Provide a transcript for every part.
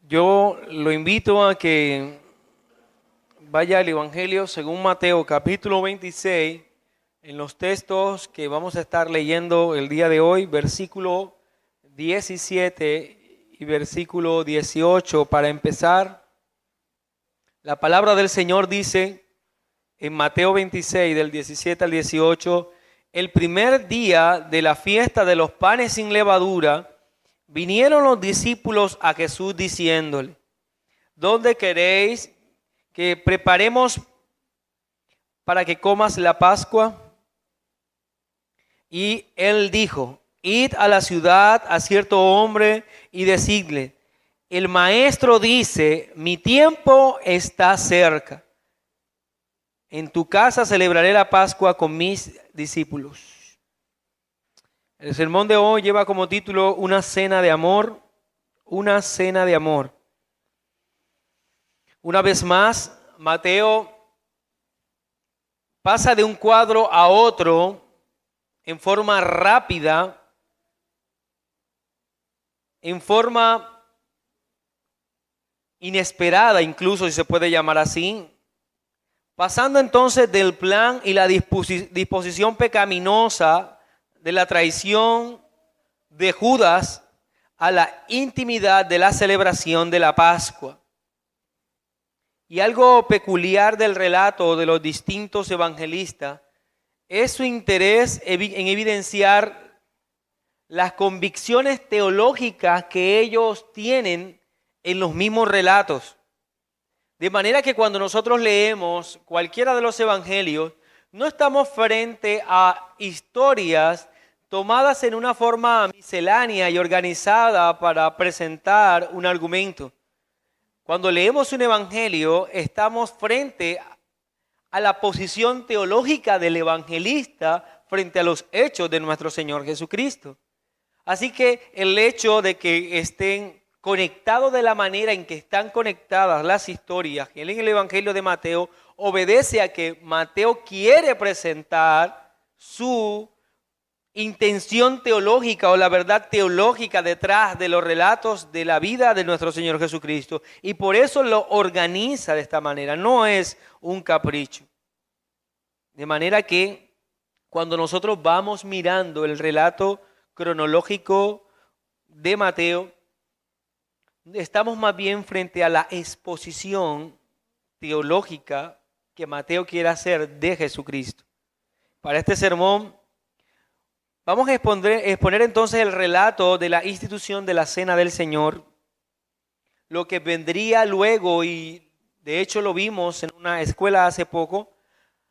Yo lo invito a que vaya al Evangelio según Mateo capítulo 26, en los textos que vamos a estar leyendo el día de hoy, versículo 17 y versículo 18. Para empezar, la palabra del Señor dice en Mateo 26, del 17 al 18, el primer día de la fiesta de los panes sin levadura, vinieron los discípulos a Jesús diciéndole: ¿dónde queréis que preparemos para que comas la Pascua? Y él dijo: id a la ciudad a cierto hombre y decidle: el maestro dice, mi tiempo está cerca. En tu casa celebraré la Pascua con mis discípulos. El sermón de hoy lleva como título una cena de amor, una cena de amor. Una vez más, Mateo pasa de un cuadro a otro en forma rápida, en forma inesperada, incluso si se puede llamar así, pasando entonces del plan y la disposición pecaminosa de la traición de Judas a la intimidad de la celebración de la Pascua. Y algo peculiar del relato de los distintos evangelistas es su interés en evidenciar las convicciones teológicas que ellos tienen en los mismos relatos. De manera que cuando nosotros leemos cualquiera de los evangelios, no estamos frente a historias tomadas en una forma miscelánea y organizada para presentar un argumento. Cuando leemos un evangelio, estamos frente a la posición teológica del evangelista frente a los hechos de nuestro Señor Jesucristo. Así que el hecho de que estén conectados de la manera en que están conectadas las historias en el evangelio de Mateo obedece a que Mateo quiere presentar su intención teológica o la verdad teológica detrás de los relatos de la vida de nuestro Señor Jesucristo, y por eso lo organiza de esta manera, no es un capricho. De manera que cuando nosotros vamos mirando el relato cronológico de Mateo, estamos más bien frente a la exposición teológica que Mateo quiere hacer de Jesucristo. Para este sermón vamos a exponer entonces el relato de la institución de la Cena del Señor, lo que vendría luego, y de hecho lo vimos en una escuela hace poco,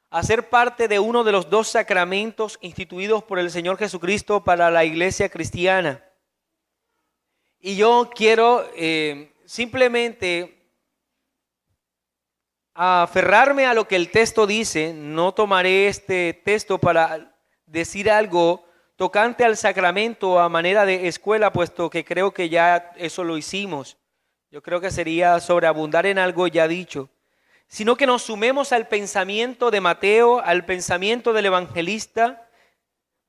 a ser parte de uno de los dos sacramentos instituidos por el Señor Jesucristo para la iglesia cristiana. Y yo quiero simplemente aferrarme a lo que el texto dice. No tomaré este texto para decir algo tocante al sacramento a manera de escuela, puesto que creo que ya eso lo hicimos. Yo creo que sería sobreabundar en algo ya dicho, sino que nos sumemos al pensamiento de Mateo, al pensamiento del evangelista,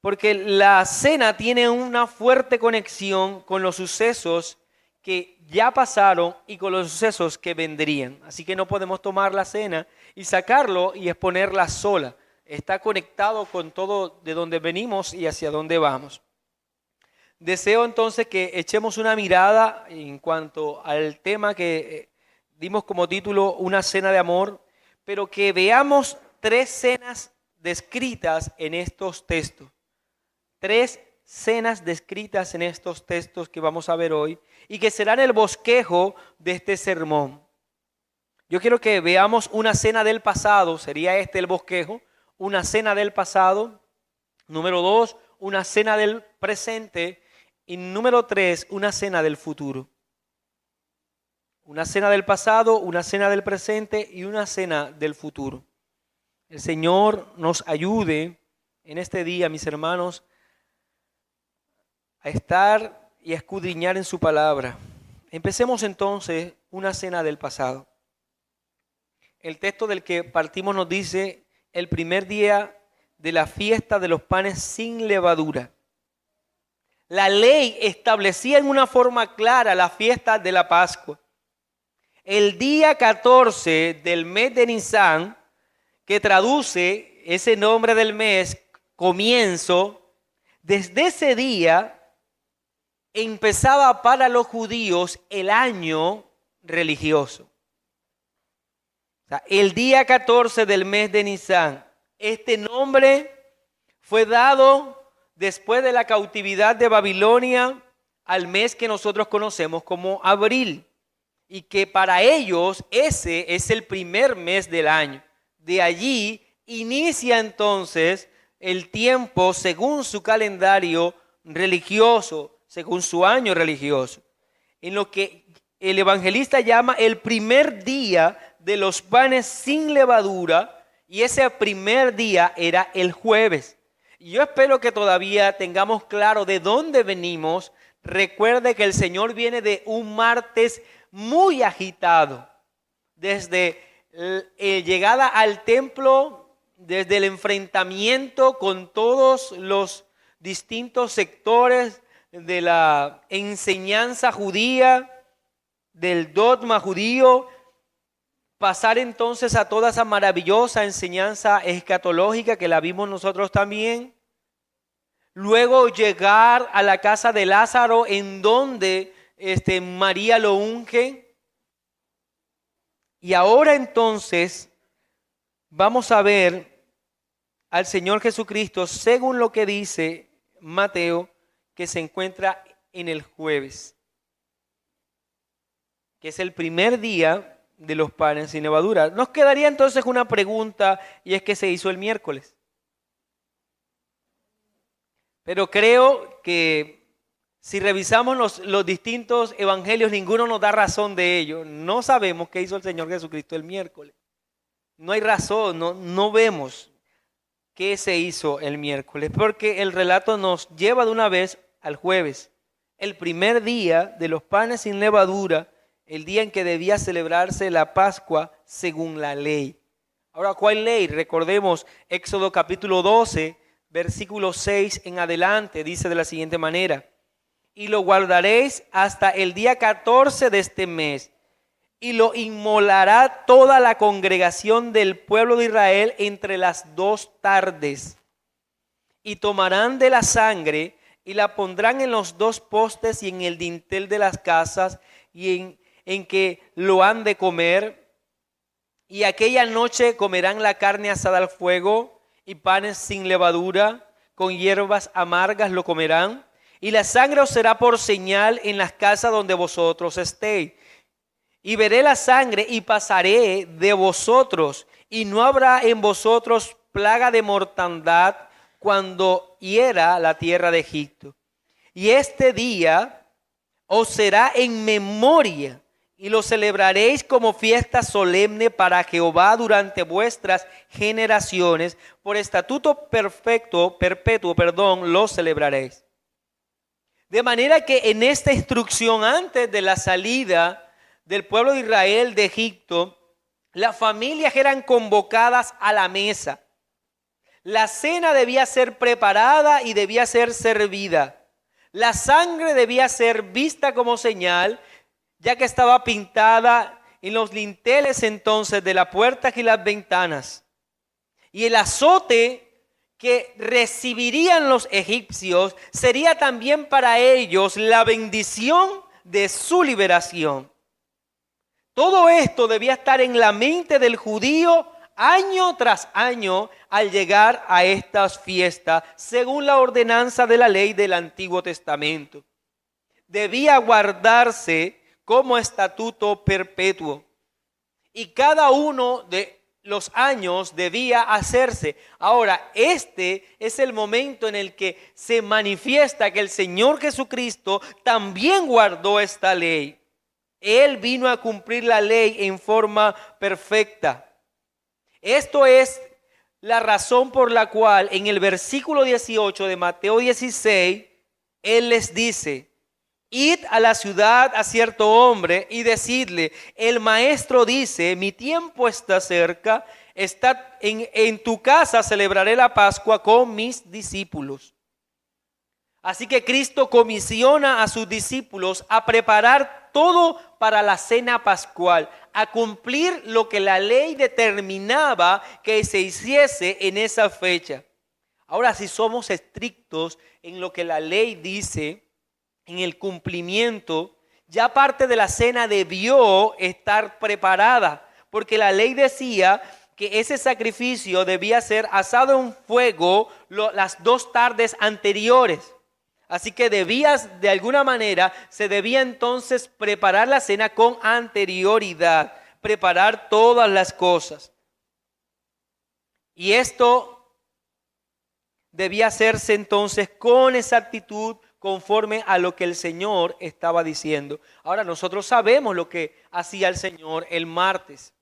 porque la cena tiene una fuerte conexión con los sucesos que ya pasaron y con los sucesos que vendrían. Así que no podemos tomar la cena y sacarlo y exponerla sola. Está conectado con todo de donde venimos y hacia dónde vamos. Deseo entonces que echemos una mirada en cuanto al tema que dimos como título una cena de amor, pero que veamos tres cenas descritas en estos textos. Tres cenas descritas en estos textos que vamos a ver hoy y que serán el bosquejo de este sermón. Yo quiero que veamos una cena del pasado, sería este el bosquejo, una cena del pasado. Número 2, una cena del presente. Y número 3, una cena del futuro. Una cena del pasado, una cena del presente y una cena del futuro. El Señor nos ayude en este día, mis hermanos, a estar y a escudriñar en su palabra. Empecemos entonces una cena del pasado. El texto del que partimos nos dice: el primer día de la fiesta de los panes sin levadura. La ley establecía en una forma clara la fiesta de la Pascua. el día 14 del mes de Nisan, que traduce ese nombre del mes, comienzo, desde ese día empezaba para los judíos el año religioso. O sea, el día 14 del mes de Nisan, este nombre fue dado después de la cautividad de Babilonia al mes que nosotros conocemos como abril, y que para ellos ese es el primer mes del año. De allí inicia entonces el tiempo según su calendario religioso, según su año religioso, en lo que el evangelista llama el primer día de los panes sin levadura, y ese primer día era el jueves. Y yo espero que todavía tengamos claro de dónde venimos. Recuerde que el Señor viene de un martes muy agitado, desde llegada al templo, desde el enfrentamiento con todos los distintos sectores de la enseñanza judía, del dogma judío, pasar entonces a toda esa maravillosa enseñanza escatológica que la vimos nosotros también. Luego llegar a la casa de Lázaro, en donde María lo unge. Y ahora entonces vamos a ver al Señor Jesucristo según lo que dice Mateo, que se encuentra en el jueves, que es el primer día de los panes sin levadura. Nos quedaría entonces una pregunta, y es: ¿qué se hizo el miércoles? Pero creo que si revisamos los distintos evangelios, ninguno nos da razón de ello. No sabemos qué hizo el Señor Jesucristo el miércoles. No hay razón, no vemos qué se hizo el miércoles, porque el relato nos lleva de una vez al jueves, el primer día de los panes sin levadura, el día en que debía celebrarse la Pascua según la ley. Ahora, ¿cuál ley? Recordemos Éxodo capítulo 12, versículo 6 en adelante, dice de la siguiente manera: y lo guardaréis hasta el día 14 de este mes, y lo inmolará toda la congregación del pueblo de Israel entre las 2 tardes. Y tomarán de la sangre y la pondrán en los 2 postes y en el dintel de las casas y en que lo han de comer. Y aquella noche comerán la carne asada al fuego y panes sin levadura, con hierbas amargas lo comerán. Y la sangre os será por señal en las casas donde vosotros estéis. Y veré la sangre y pasaré de vosotros, y no habrá en vosotros plaga de mortandad cuando hiera la tierra de Egipto. Y este día os será en memoria, y lo celebraréis como fiesta solemne para Jehová durante vuestras generaciones. Por estatuto perpetuo, lo celebraréis. De manera que en esta instrucción, antes de la salida del pueblo de Israel de Egipto, las familias eran convocadas a la mesa. La cena debía ser preparada y debía ser servida. La sangre debía ser vista como señal, ya que estaba pintada en los dinteles entonces de las puertas y las ventanas. Y el azote que recibirían los egipcios sería también para ellos la bendición de su liberación. Todo esto debía estar en la mente del judío año tras año al llegar a estas fiestas, según la ordenanza de la ley del Antiguo Testamento. Debía guardarse como estatuto perpetuo, y cada uno de los años debía hacerse. Ahora, este es el momento en el que se manifiesta que el Señor Jesucristo también guardó esta ley. Él vino a cumplir la ley en forma perfecta. Esto es la razón por la cual en el versículo 18 de Mateo 16, Él les dice: id a la ciudad a cierto hombre y decidle, el maestro dice, mi tiempo está cerca, está en tu casa celebraré la Pascua con mis discípulos. Así que Cristo comisiona a sus discípulos a preparar todo para la cena pascual, a cumplir lo que la ley determinaba que se hiciese en esa fecha. Ahora, si somos estrictos en lo que la ley dice, en el cumplimiento, ya parte de la cena debió estar preparada, porque la ley decía que ese sacrificio debía ser asado en fuego las 2 tardes anteriores. Así que de alguna manera, se debía entonces preparar la cena con anterioridad, preparar todas las cosas. Y esto debía hacerse entonces con exactitud, conforme a lo que el Señor estaba diciendo. Ahora, nosotros sabemos lo que hacía el Señor el martes.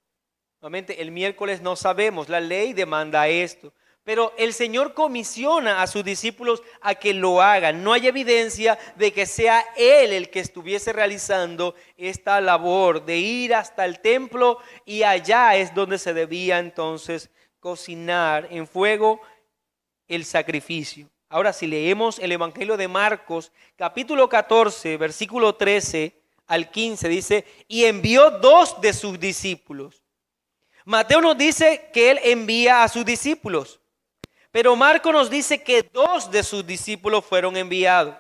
Nuevamente, el miércoles no sabemos, la ley demanda esto. Pero el Señor comisiona a sus discípulos a que lo hagan. No hay evidencia de que sea Él el que estuviese realizando esta labor de ir hasta el templo, y allá es donde se debía entonces cocinar en fuego el sacrificio. Ahora, si leemos el Evangelio de Marcos, capítulo 14, versículo 13 al 15, dice: y envió 2 de sus discípulos. Mateo nos dice que él envía a sus discípulos, pero Marcos nos dice que 2 de sus discípulos fueron enviados.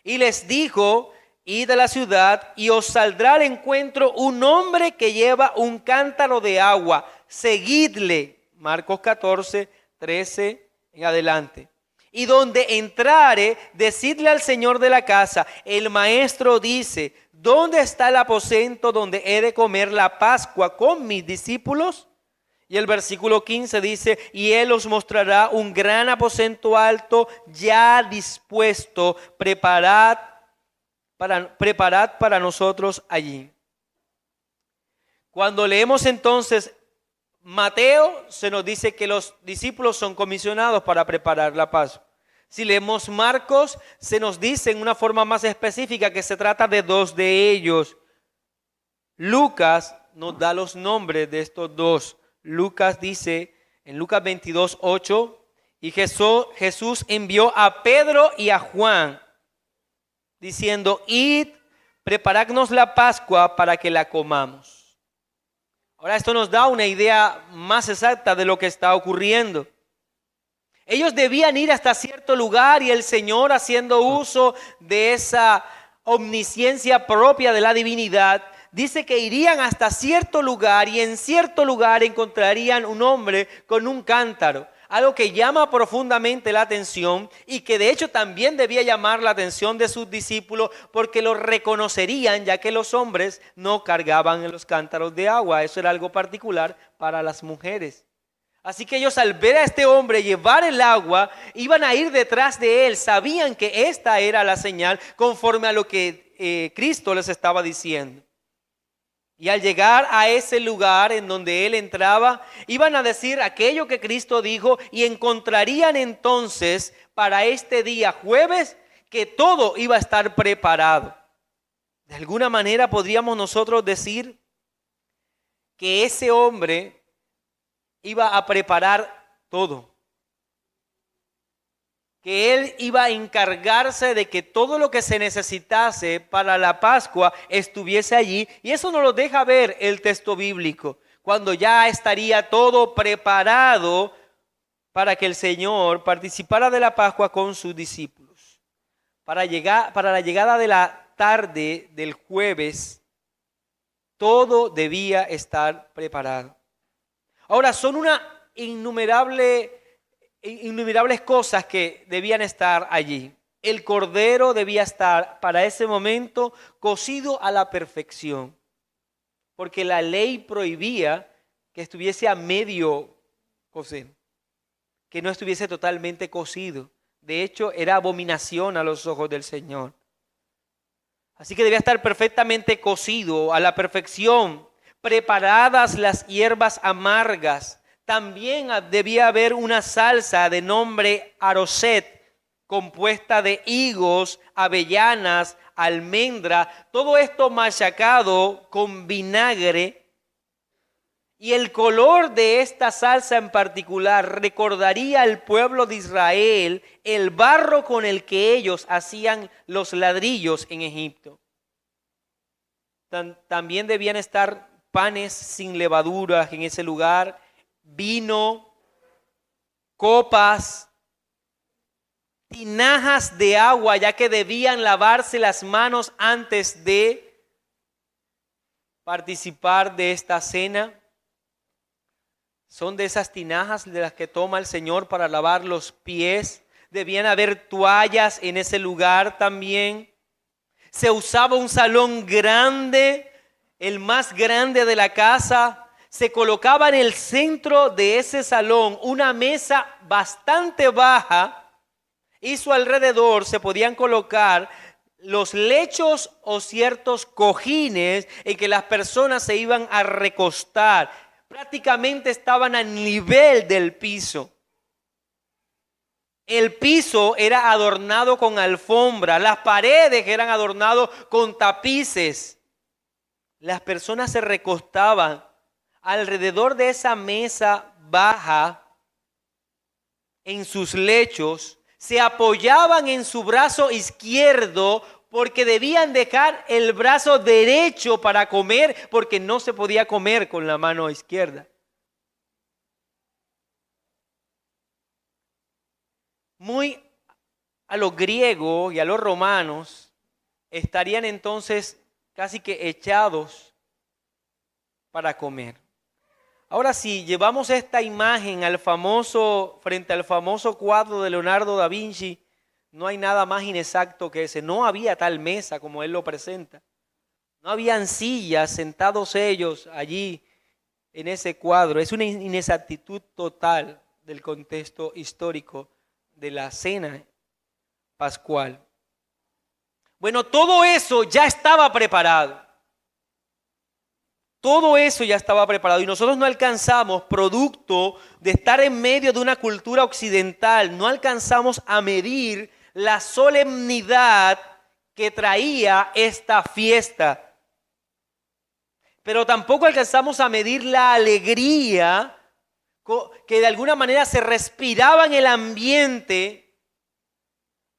Y les dijo: id a la ciudad y os saldrá al encuentro un hombre que lleva un cántaro de agua. Seguidle. Marcos 14, 13 en adelante. Y donde entrare, decidle al señor de la casa: el maestro dice, ¿dónde está el aposento donde he de comer la Pascua con mis discípulos? Y el versículo 15 dice: y él os mostrará un gran aposento alto, ya dispuesto, preparad para nosotros allí. Cuando leemos entonces Mateo, se nos dice que los discípulos son comisionados para preparar la Pascua. Si leemos Marcos, se nos dice en una forma más específica que se trata de 2 de ellos. Lucas nos da los nombres de estos 2. Lucas dice en Lucas 22, 8, y Jesús envió a Pedro y a Juan, diciendo: id, preparadnos la Pascua para que la comamos. Ahora, esto nos da una idea más exacta de lo que está ocurriendo. Ellos debían ir hasta cierto lugar, y el Señor, haciendo uso de esa omnisciencia propia de la divinidad, dice que irían hasta cierto lugar, y en cierto lugar encontrarían un hombre con un cántaro. Algo que llama profundamente la atención, y que de hecho también debía llamar la atención de sus discípulos, porque lo reconocerían, ya que los hombres no cargaban en los cántaros de agua. Eso era algo particular para las mujeres. Así que ellos, al ver a este hombre llevar el agua, iban a ir detrás de él. Sabían que esta era la señal, conforme a lo que Cristo les estaba diciendo. Y al llegar a ese lugar en donde él entraba, iban a decir aquello que Cristo dijo, y encontrarían entonces para este día jueves que todo iba a estar preparado. De alguna manera podríamos nosotros decir que ese hombre iba a preparar todo. Que él iba a encargarse de que todo lo que se necesitase para la Pascua estuviese allí. Y eso nos lo deja ver el texto bíblico, cuando ya estaría todo preparado para que el Señor participara de la Pascua con sus discípulos. Para la llegada de la tarde del jueves, todo debía estar preparado. Ahora, son innumerables cosas que debían estar allí. El cordero debía estar para ese momento cocido a la perfección, porque la ley prohibía que estuviese a medio cocer, que no estuviese totalmente cocido. De hecho, era abominación a los ojos del Señor. Así que debía estar perfectamente cocido a la perfección, preparadas las hierbas amargas. También debía haber una salsa de nombre aroset, compuesta de higos, avellanas, almendra, todo esto machacado con vinagre. Y el color de esta salsa en particular recordaría al pueblo de Israel el barro con el que ellos hacían los ladrillos en Egipto. También debían estar panes sin levadura en ese lugar, vino, copas, tinajas de agua, ya que debían lavarse las manos antes de participar de esta cena. Son de esas tinajas de las que toma el Señor para lavar los pies. Debían haber toallas en ese lugar también. Se usaba un salón grande, el más grande de la casa. Se colocaba en el centro de ese salón una mesa bastante baja y su alrededor se podían colocar los lechos o ciertos cojines en que las personas se iban a recostar. Prácticamente estaban a nivel del piso. El piso era adornado con alfombra, las paredes eran adornadas con tapices. Las personas se recostaban alrededor de esa mesa baja en sus lechos, se apoyaban en su brazo izquierdo porque debían dejar el brazo derecho para comer, porque no se podía comer con la mano izquierda. Muy a los griegos y a los romanos estarían entonces casi que echados para comer. Ahora sí, llevamos esta imagen frente al famoso cuadro de Leonardo da Vinci, no hay nada más inexacto que ese. No había tal mesa como él lo presenta. No habían sillas, sentados ellos allí en ese cuadro. Es una inexactitud total del contexto histórico de la cena pascual. Bueno, todo eso ya estaba preparado. Todo eso ya estaba preparado y nosotros no alcanzamos, producto de estar en medio de una cultura occidental, no alcanzamos a medir la solemnidad que traía esta fiesta. Pero tampoco alcanzamos a medir la alegría que de alguna manera se respiraba en el ambiente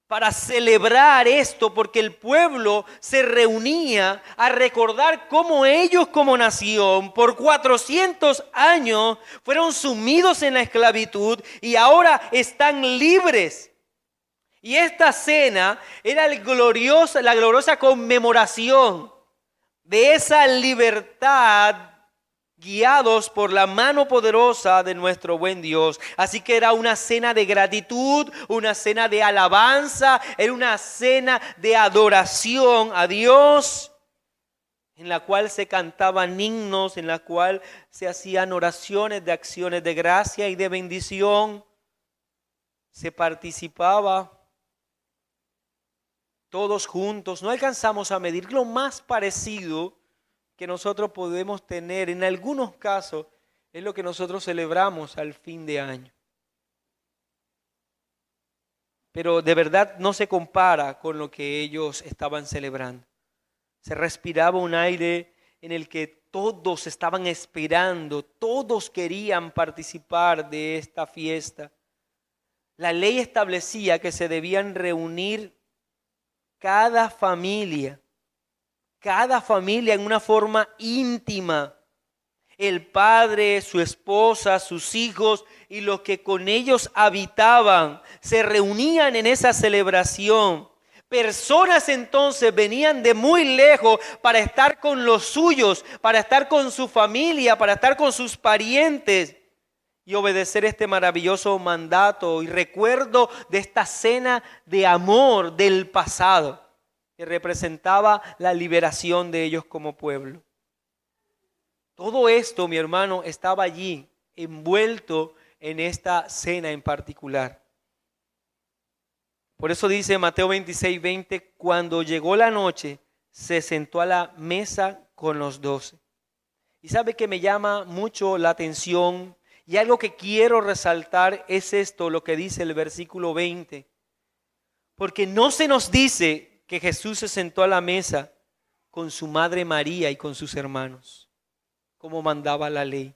para celebrar esto, porque el pueblo se reunía a recordar cómo ellos como nación por 400 años fueron sumidos en la esclavitud y ahora están libres. Y esta cena era la gloriosa conmemoración de esa libertad, guiados por la mano poderosa de nuestro buen Dios. Así que era una cena de gratitud, una cena de alabanza, era una cena de adoración a Dios, en la cual se cantaban himnos, en la cual se hacían oraciones de acciones de gracia y de bendición. Se participaba todos juntos. No alcanzamos a medir lo más parecido que nosotros podemos tener. En algunos casos es lo que nosotros celebramos al fin de año. Pero de verdad no se compara con lo que ellos estaban celebrando. Se respiraba un aire en el que todos estaban esperando, todos querían participar de esta fiesta. La ley establecía que se debían reunir cada familia en una forma íntima. El padre, su esposa, sus hijos y los que con ellos habitaban se reunían en esa celebración. Personas entonces venían de muy lejos para estar con los suyos, para estar con su familia, para estar con sus parientes y obedecer este maravilloso mandato y recuerdo de esta cena de amor del pasado que representaba la liberación de ellos como pueblo. Todo esto, mi hermano, estaba allí envuelto en esta cena en particular. Por eso dice Mateo 26:20, cuando llegó la noche, se sentó a la mesa con los 12. Y sabe que me llama mucho la atención y algo que quiero resaltar es esto, lo que dice el versículo 20. Porque no se nos dice que Jesús se sentó a la mesa con su madre María y con sus hermanos, como mandaba la ley.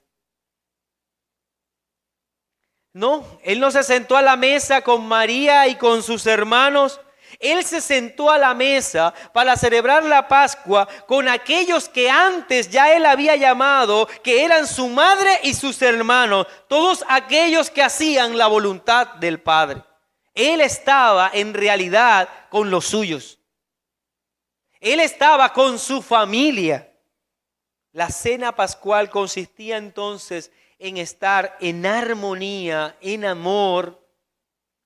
No, Él no se sentó a la mesa con María y con sus hermanos, Él se sentó a la mesa para celebrar la Pascua con aquellos que antes ya Él había llamado, que eran su madre y sus hermanos, todos aquellos que hacían la voluntad del Padre. Él estaba en realidad con los suyos. Él estaba con su familia. La cena pascual consistía entonces en estar en armonía, en amor,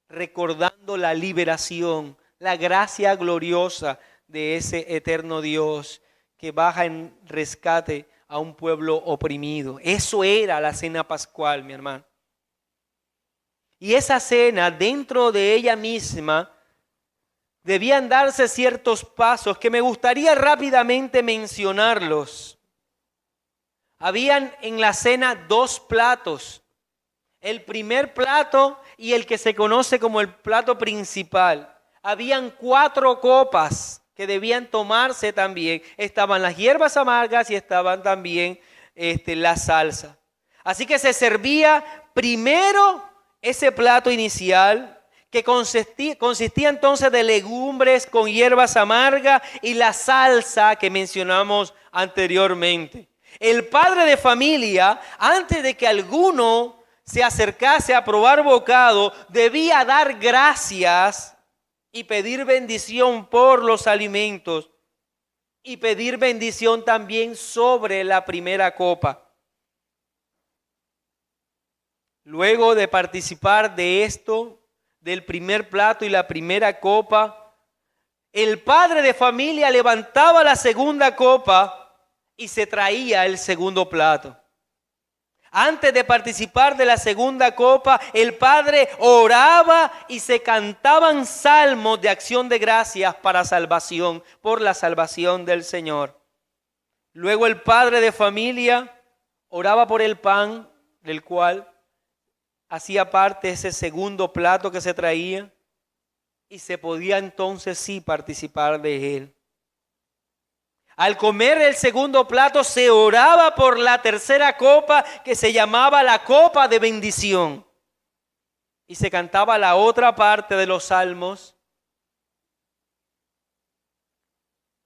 recordando la liberación, la gracia gloriosa de ese eterno Dios que baja en rescate a un pueblo oprimido. Eso era la cena pascual, mi hermano. Y esa cena, dentro de ella misma, debían darse ciertos pasos que me gustaría rápidamente mencionarlos. Habían en la cena 2 platos. El primer plato y el que se conoce como el plato principal. Habían 4 copas que debían tomarse también. Estaban las hierbas amargas y estaban también la salsa. Así que se servía primero ese plato inicial que consistía entonces de legumbres con hierbas amargas y la salsa que mencionamos anteriormente. El padre de familia, antes de que alguno se acercase a probar bocado, debía dar gracias y pedir bendición por los alimentos y pedir bendición también sobre la primera copa. Luego de participar de esto, del primer plato y la primera copa, el padre de familia levantaba la segunda copa y se traía el segundo plato. Antes de participar de la segunda copa, el padre oraba y se cantaban salmos de acción de gracias para salvación, por la salvación del Señor. Luego el padre de familia oraba por el pan, del cual hacía parte ese segundo plato que se traía, y se podía entonces sí participar de él. Al comer el segundo plato se oraba por la tercera copa que se llamaba la copa de bendición. Y se cantaba la otra parte de los salmos.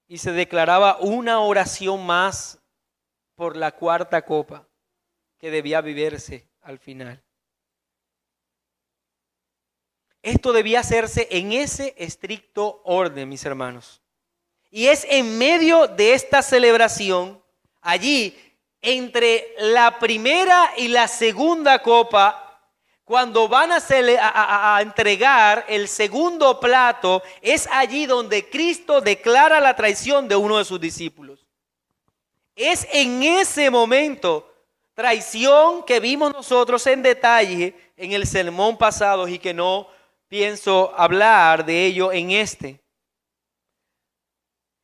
Y se declaraba una oración más por la cuarta copa que debía beberse al final. Esto debía hacerse en ese estricto orden, mis hermanos. Y es en medio de esta celebración, allí entre la primera y la segunda copa, cuando van a entregar el segundo plato, es allí donde Cristo declara la traición de uno de sus discípulos. Es en ese momento, traición que vimos nosotros en detalle en el sermón pasado y que no pienso hablar de ello en este.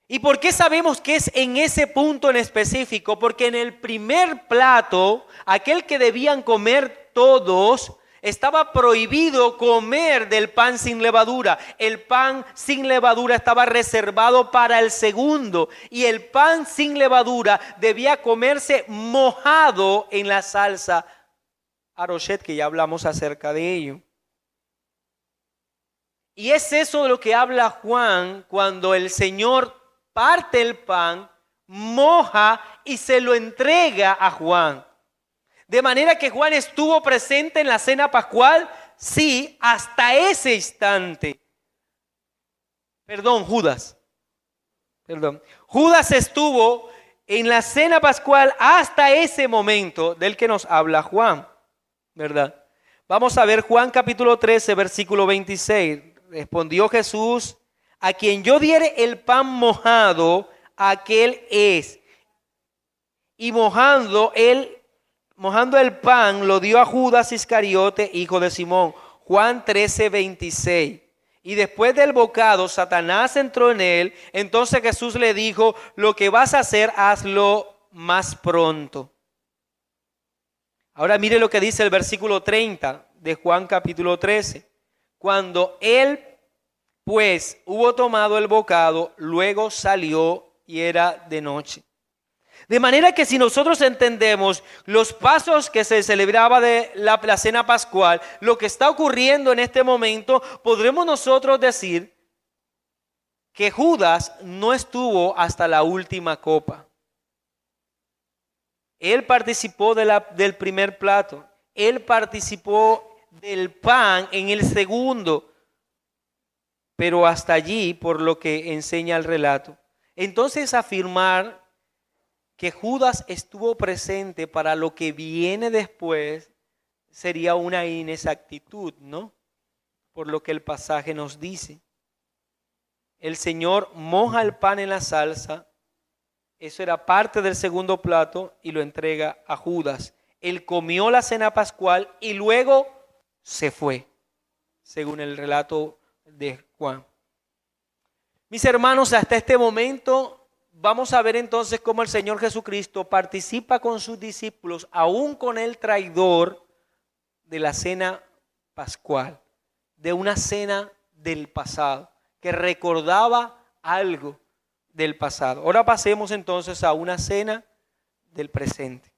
¿Y por qué sabemos que es en ese punto en específico? Porque en el primer plato, aquel que debían comer todos, estaba prohibido comer del pan sin levadura. El pan sin levadura estaba reservado para el segundo. Y el pan sin levadura debía comerse mojado en la salsa arrochet, que ya hablamos acerca de ello. Y es eso de lo que habla Juan cuando el Señor parte el pan, moja y se lo entrega a Juan. De manera que Juan estuvo presente en la cena pascual, sí, hasta ese instante. Judas estuvo en la cena pascual hasta ese momento del que nos habla Juan, ¿verdad? Vamos a ver Juan capítulo 13, versículo 26. Respondió Jesús: a quien yo diere el pan mojado, aquel es. Y mojando el pan, lo dio a Judas Iscariote, hijo de Simón. Juan 13, 26. Y después del bocado, Satanás entró en él. Entonces Jesús le dijo: lo que vas a hacer, hazlo más pronto. Ahora mire lo que dice el versículo 30 de Juan capítulo 13. Cuando él pues hubo tomado el bocado, luego salió y era de noche. De manera que si nosotros entendemos los pasos que se celebraba de la cena pascual, lo que está ocurriendo en este momento, podremos nosotros decir que Judas no estuvo hasta la última copa. Él participó del primer plato. Él participó del pan en el segundo. Pero hasta allí, por lo que enseña el relato. Entonces, afirmar que Judas estuvo presente para lo que viene después sería una inexactitud, ¿no? Por lo que el pasaje nos dice. El Señor moja el pan en la salsa, eso era parte del segundo plato, y lo entrega a Judas. Él comió la cena pascual y luego se fue, según el relato de Juan. Mis hermanos, hasta este momento vamos a ver entonces cómo el Señor Jesucristo participa con sus discípulos, aún con el traidor, de la cena pascual, de una cena del pasado, que recordaba algo del pasado. Ahora pasemos entonces a una cena del presente.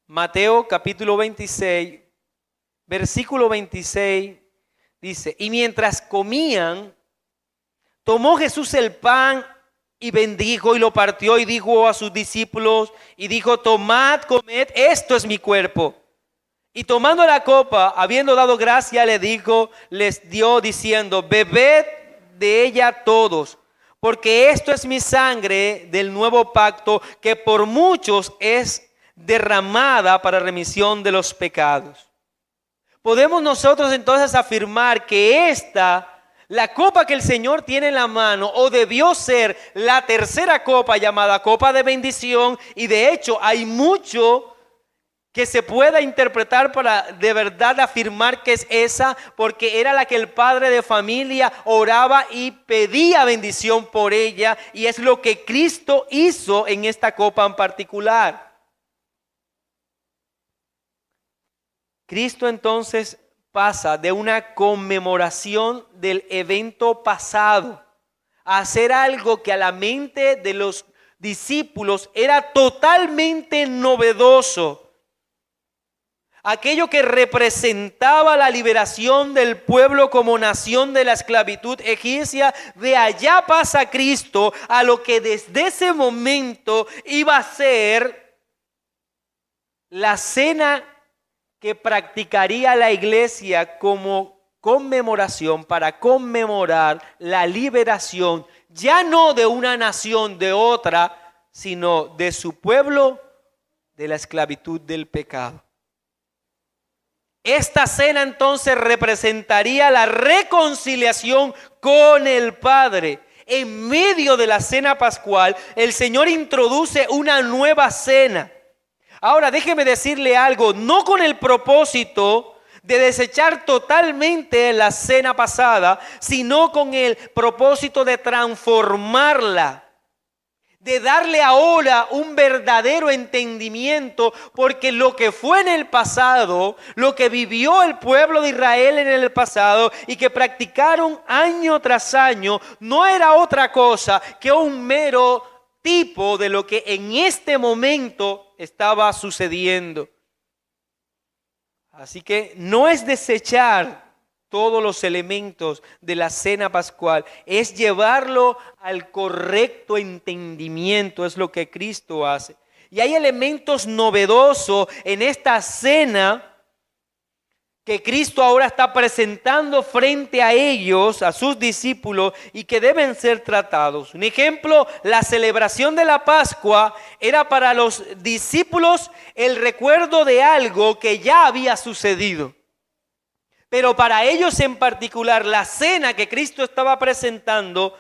Mateo capítulo 26, versículo 26, dice: y mientras comían, tomó Jesús el pan y bendijo y lo partió y dijo a sus discípulos y dijo: tomad, comed, esto es mi cuerpo. Y tomando la copa, habiendo dado gracia, les dio diciendo: bebed de ella todos, porque esto es mi sangre del nuevo pacto, que por muchos es derramada para remisión de los pecados. Podemos nosotros entonces afirmar que la copa que el Señor tiene en la mano, o debió ser la tercera copa llamada copa de bendición, y de hecho hay mucho que se pueda interpretar para de verdad afirmar que es esa, porque era la que el padre de familia oraba y pedía bendición por ella, y es lo que Cristo hizo en esta copa en particular. Cristo entonces pasa de una conmemoración del evento pasado a hacer algo que a la mente de los discípulos era totalmente novedoso. Aquello que representaba la liberación del pueblo como nación de la esclavitud egipcia, de allá pasa Cristo a lo que desde ese momento iba a ser la cena que practicaría la iglesia como conmemoración, para conmemorar la liberación, ya no de una nación de otra, sino de su pueblo de la esclavitud del pecado. Esta cena entonces representaría la reconciliación con el Padre. En medio de la cena pascual, el Señor introduce una nueva cena. Ahora déjeme decirle algo, no con el propósito de desechar totalmente la cena pasada, sino con el propósito de transformarla, de darle ahora un verdadero entendimiento, porque lo que fue en el pasado, lo que vivió el pueblo de Israel en el pasado y que practicaron año tras año, no era otra cosa que un mero tipo de lo que en este momento estaba sucediendo. Así que no es desechar todos los elementos de la cena pascual, es llevarlo al correcto entendimiento, es lo que Cristo hace. Y hay elementos novedosos en esta cena que Cristo ahora está presentando frente a ellos, a sus discípulos, y que deben ser tratados. Un ejemplo, la celebración de la Pascua era para los discípulos el recuerdo de algo que ya había sucedido. Pero para ellos en particular, la cena que Cristo estaba presentando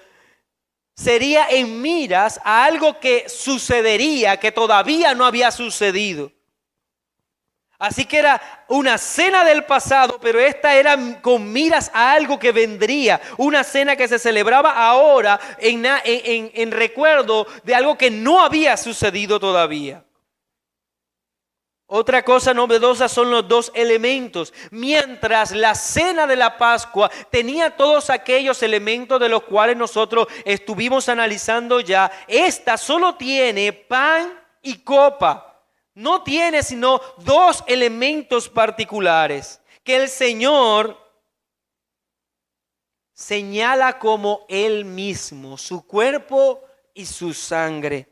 sería en miras a algo que sucedería, que todavía no había sucedido. Así que era una cena del pasado, pero esta era con miras a algo que vendría. Una cena que se celebraba ahora en recuerdo de algo que no había sucedido todavía. Otra cosa novedosa son los dos elementos. Mientras la cena de la Pascua tenía todos aquellos elementos de los cuales nosotros estuvimos analizando ya, esta solo tiene pan y copa. No tiene sino dos elementos particulares que el Señor señala como Él mismo, su cuerpo y su sangre.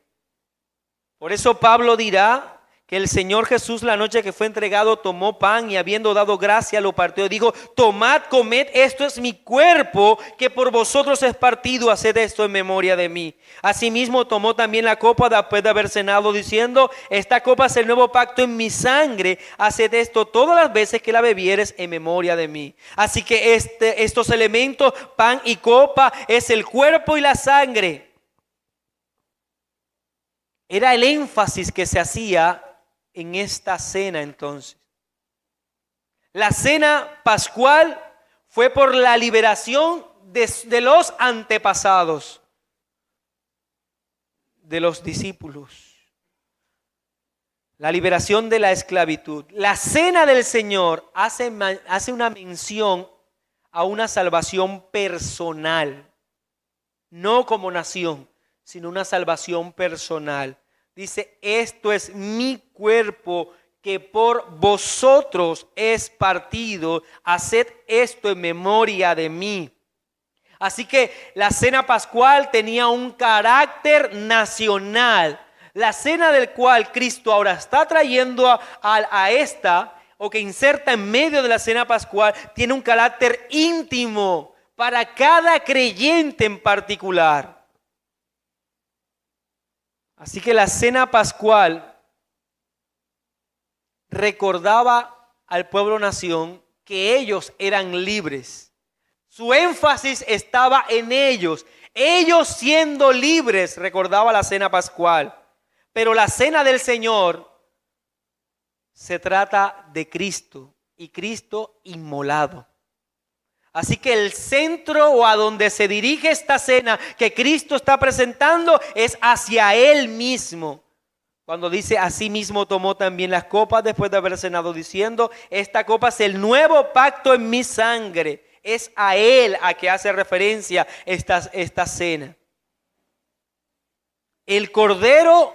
Por eso Pablo dirá que el Señor Jesús, la noche que fue entregado, tomó pan y habiendo dado gracia lo partió y dijo: tomad, comed, esto es mi cuerpo que por vosotros es partido, haced esto en memoria de mí. Asimismo tomó también la copa después de haber cenado, diciendo: esta copa es el nuevo pacto en mi sangre, haced esto todas las veces que la bebieres en memoria de mí. Así que estos elementos, pan y copa, es el cuerpo y la sangre. Era el énfasis que se hacía en esta cena entonces. La cena pascual fue por la liberación de los antepasados, de los discípulos. La liberación de la esclavitud. La cena del Señor hace una mención a una salvación personal, no como nación, sino una salvación personal. Dice: esto es mi cuerpo que por vosotros es partido, haced esto en memoria de mí. Así que la cena pascual tenía un carácter nacional. La cena del cual Cristo ahora está trayendo a esta, o que inserta en medio de la cena pascual, tiene un carácter íntimo para cada creyente en particular. Así que la cena pascual recordaba al pueblo nación que ellos eran libres. Su énfasis estaba en ellos. Ellos siendo libres, recordaba la cena pascual. Pero la cena del Señor se trata de Cristo y Cristo inmolado. Así que el centro, o a donde se dirige esta cena que Cristo está presentando, es hacia Él mismo. Cuando dice: asimismo tomó también las copas después de haber cenado, diciendo: esta copa es el nuevo pacto en mi sangre. Es a Él a que hace referencia esta cena. El cordero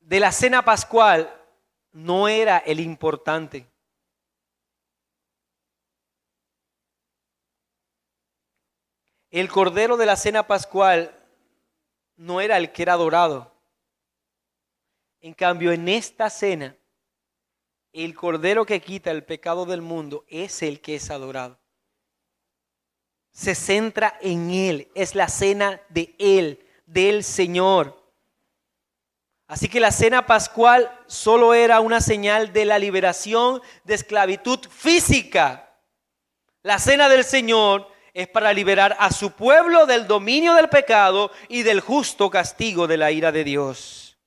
de la cena pascual no era el importante. El cordero de la cena pascual no era el que era adorado. En cambio, en esta cena, el cordero que quita el pecado del mundo es el que es adorado. Se centra en Él, es la cena de Él, del Señor. Así que la cena pascual solo era una señal de la liberación de esclavitud física. La cena del Señor es para liberar a su pueblo del dominio del pecado y del justo castigo de la ira de Dios.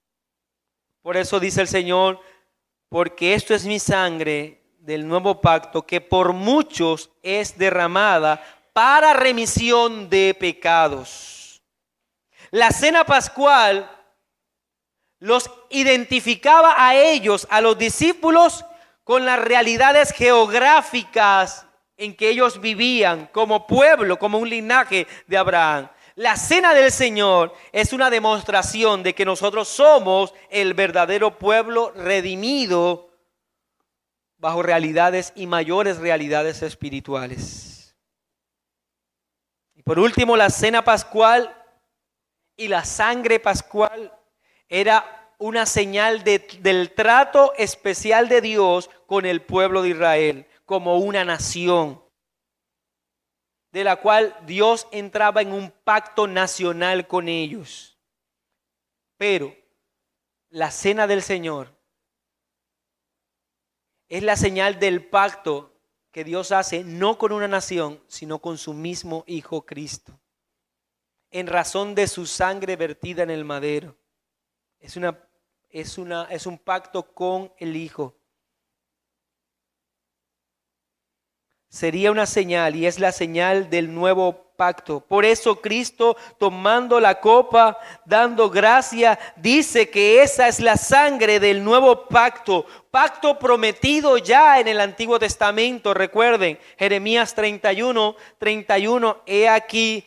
Por eso dice el Señor: porque esto es mi sangre del nuevo pacto, que por muchos es derramada para remisión de pecados. La cena pascual los identificaba a ellos, a los discípulos, con las realidades geográficas en que ellos vivían como pueblo, como un linaje de Abraham. La cena del Señor es una demostración de que nosotros somos el verdadero pueblo redimido bajo realidades y mayores realidades espirituales. Y por último, la cena pascual y la sangre pascual era una señal del trato especial de Dios con el pueblo de Israel, como una nación, de la cual Dios entraba en un pacto nacional con ellos. Pero la cena del Señor es la señal del pacto que Dios hace no con una nación, sino con su mismo Hijo Cristo, en razón de su sangre vertida en el madero. Es un pacto con el Hijo. Sería una señal, y es la señal del nuevo pacto. Por eso Cristo, tomando la copa, dando gracia, dice que esa es la sangre del nuevo pacto, pacto prometido ya en el Antiguo Testamento. Recuerden, Jeremías 31, he aquí,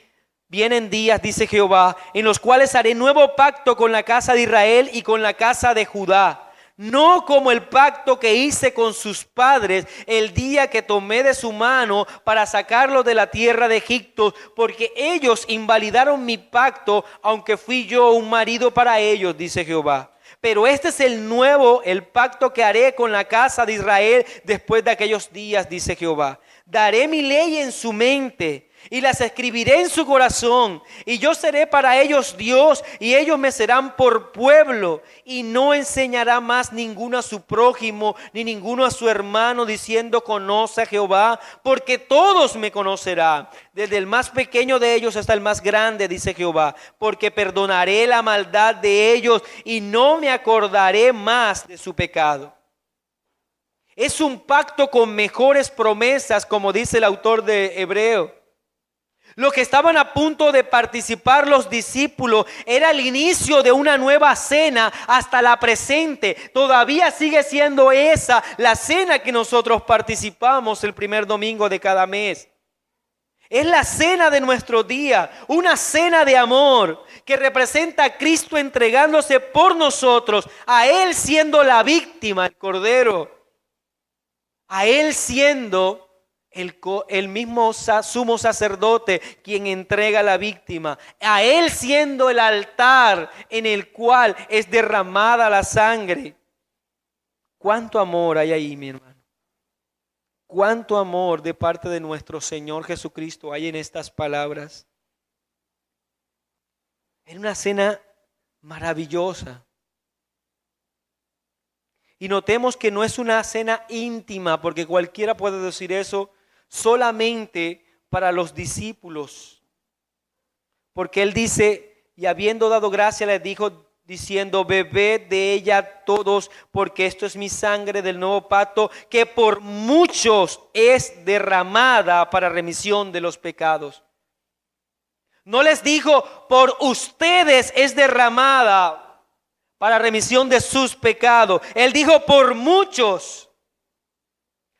vienen días, dice Jehová, en los cuales haré nuevo pacto con la casa de Israel y con la casa de Judá. no como el pacto que hice con sus padres el día que tomé de su mano para sacarlos de la tierra de Egipto, porque ellos invalidaron mi pacto, aunque fui yo un marido para ellos, dice Jehová. Pero este es el pacto que haré con la casa de Israel después de aquellos días, dice Jehová. Daré mi ley en su mente y las escribiré en su corazón, y yo seré para ellos Dios, y ellos me serán por pueblo. Y no enseñará más ninguno a su prójimo, ni ninguno a su hermano, diciendo: conoce a Jehová, porque todos me conocerán, desde el más pequeño de ellos hasta el más grande, dice Jehová, porque perdonaré la maldad de ellos y no me acordaré más de su pecado. Es un pacto con mejores promesas, como dice el autor de Hebreos. Lo que estaban a punto de participar los discípulos era el inicio de una nueva cena hasta la presente. Todavía sigue siendo esa la cena que nosotros participamos el primer domingo de cada mes. Es la cena de nuestro día, una cena de amor que representa a Cristo entregándose por nosotros, a Él siendo la víctima, el Cordero, a Él siendo el mismo sumo sacerdote quien entrega a la víctima, a Él siendo el altar en el cual es derramada la sangre. ¿Cuánto amor hay ahí, mi hermano? ¿Cuánto amor de parte de nuestro Señor Jesucristo hay en estas palabras? Es una cena maravillosa. Y notemos que no es una cena íntima, porque cualquiera puede decir eso, solamente para los discípulos. Porque Él dice, y habiendo dado gracia les dijo, diciendo: bebed de ella todos, porque esto es mi sangre del nuevo pacto, que por muchos es derramada para remisión de los pecados. No les dijo: por ustedes es derramada para remisión de sus pecados. Él dijo: por muchos.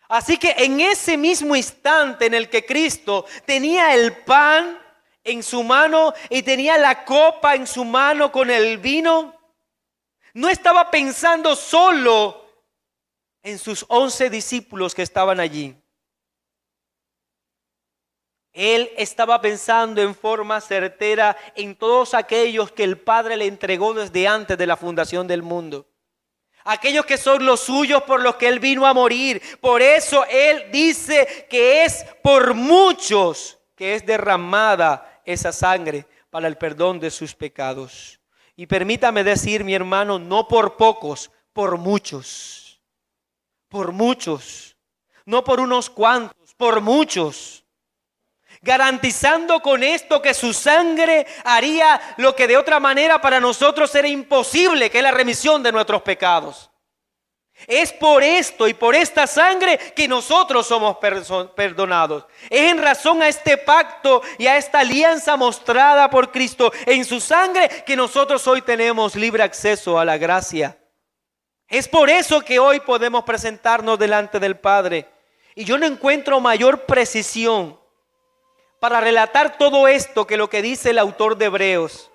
Así que en ese mismo instante en el que Cristo tenía el pan en su mano y tenía la copa en su mano con el vino, no estaba pensando solo en sus 11 discípulos que estaban allí. Él estaba pensando en forma certera en todos aquellos que el Padre le entregó desde antes de la fundación del mundo. Aquellos que son los suyos, por los que Él vino a morir. Por eso Él dice que es por muchos que es derramada esa sangre para el perdón de sus pecados. Y permítame decir, mi hermano, no por pocos, por muchos. Por muchos. No por unos cuantos, por muchos. Garantizando con esto que su sangre haría lo que de otra manera para nosotros era imposible, que es la remisión de nuestros pecados. Es por esto y por esta sangre que nosotros somos perdonados. Es en razón a este pacto y a esta alianza mostrada por Cristo en su sangre que nosotros hoy tenemos libre acceso a la gracia. Es por eso que hoy podemos presentarnos delante del Padre. Y yo no encuentro mayor precisión para relatar todo esto que lo que dice el autor de Hebreos.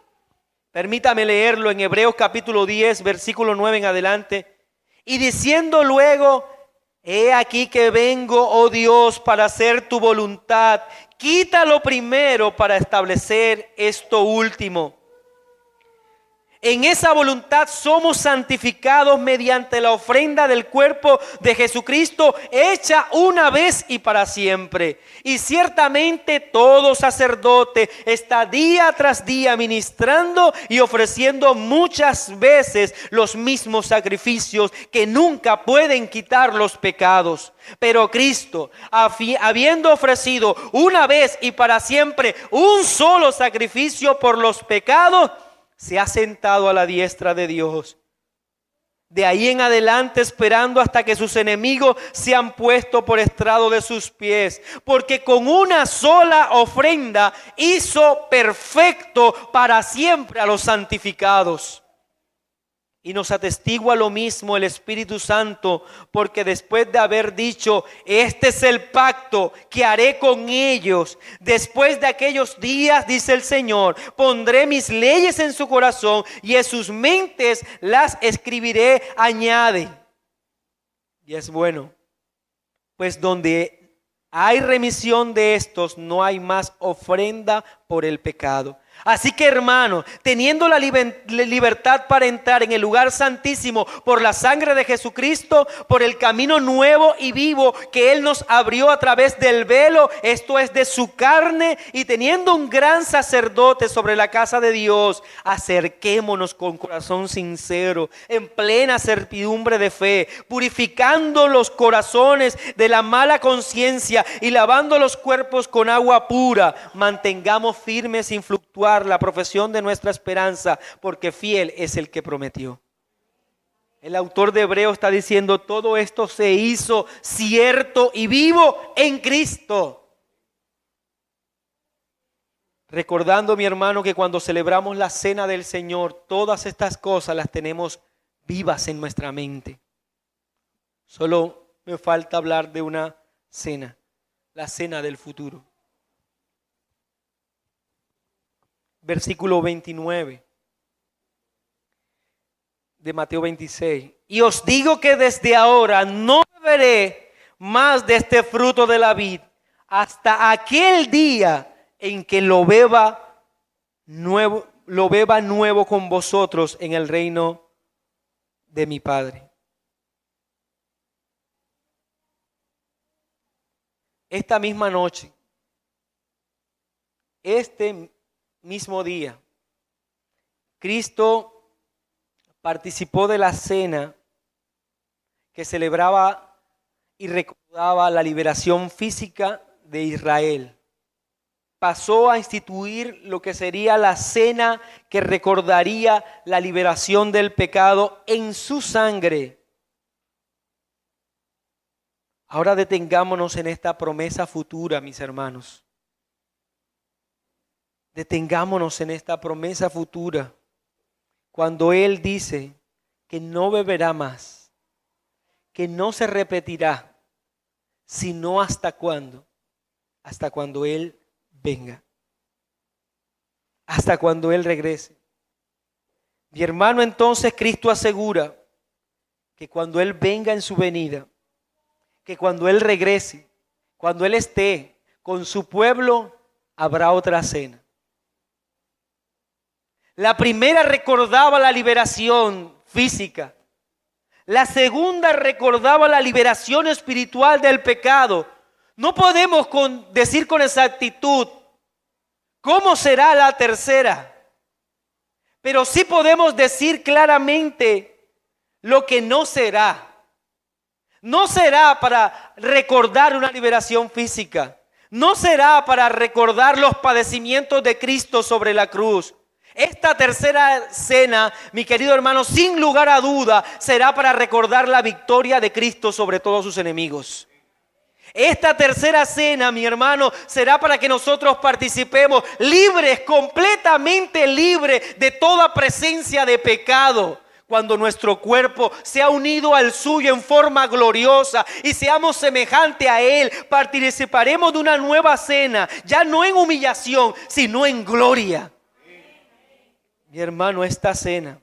Permítame leerlo en Hebreos capítulo 10, versículo 9 en adelante. Y diciendo luego: he aquí que vengo, oh Dios, para hacer tu voluntad. Quítalo primero para establecer esto último. En esa voluntad somos santificados mediante la ofrenda del cuerpo de Jesucristo, hecha una vez y para siempre. Y ciertamente todo sacerdote está día tras día ministrando y ofreciendo muchas veces los mismos sacrificios que nunca pueden quitar los pecados. Pero Cristo, habiendo ofrecido una vez y para siempre un solo sacrificio por los pecados, se ha sentado a la diestra de Dios. De ahí en adelante esperando hasta que sus enemigos sean puestos por estrado de sus pies. Porque con una sola ofrenda hizo perfecto para siempre a los santificados. Y nos atestigua lo mismo el Espíritu Santo, porque después de haber dicho, este es el pacto que haré con ellos, después de aquellos días, dice el Señor, pondré mis leyes en su corazón y en sus mentes las escribiré, añade. Y es bueno, pues donde hay remisión de estos, no hay más ofrenda por el pecado. Así que, hermanos, teniendo la libertad para entrar en el lugar santísimo por la sangre de Jesucristo, por el camino nuevo y vivo que Él nos abrió a través del velo, esto es de su carne, y teniendo un gran sacerdote sobre la casa de Dios, acerquémonos con corazón sincero, en plena certidumbre de fe, purificando los corazones de la mala conciencia y lavando los cuerpos con agua pura. Mantengamos firmes sin fluctuar la profesión de nuestra esperanza, porque fiel es el que prometió. El autor de Hebreos está diciendo, todo esto se hizo cierto y vivo en Cristo. Recordando, mi hermano, que cuando celebramos la cena del Señor, todas estas cosas las tenemos vivas en nuestra mente. Solo me falta hablar de una cena, la cena del futuro. Versículo 29 de Mateo 26. Y os digo que desde ahora no beberé más de este fruto de la vid hasta aquel día en que lo beba nuevo con vosotros en el reino de mi Padre. Esta misma noche, este mismo día, Cristo participó de la cena que celebraba y recordaba la liberación física de Israel. Pasó a instituir lo que sería la cena que recordaría la liberación del pecado en su sangre. Ahora detengámonos en esta promesa futura, mis hermanos. Detengámonos en esta promesa futura, cuando Él dice que no beberá más, que no se repetirá, sino hasta cuando Él venga, hasta cuando Él regrese. Mi hermano, entonces Cristo asegura que cuando Él venga en su venida, que cuando Él regrese, cuando Él esté con su pueblo, habrá otra cena. La primera recordaba la liberación física. La segunda recordaba la liberación espiritual del pecado. No podemos decir con exactitud cómo será la tercera, pero sí podemos decir claramente lo que no será. No será para recordar una liberación física. No será para recordar los padecimientos de Cristo sobre la cruz. Esta tercera cena, mi querido hermano, sin lugar a duda, será para recordar la victoria de Cristo sobre todos sus enemigos. Esta tercera cena, mi hermano, será para que nosotros participemos libres, completamente libres de toda presencia de pecado. Cuando nuestro cuerpo sea unido al suyo en forma gloriosa y seamos semejantes a Él, participaremos de una nueva cena, ya no en humillación, sino en gloria. Mi hermano, esta cena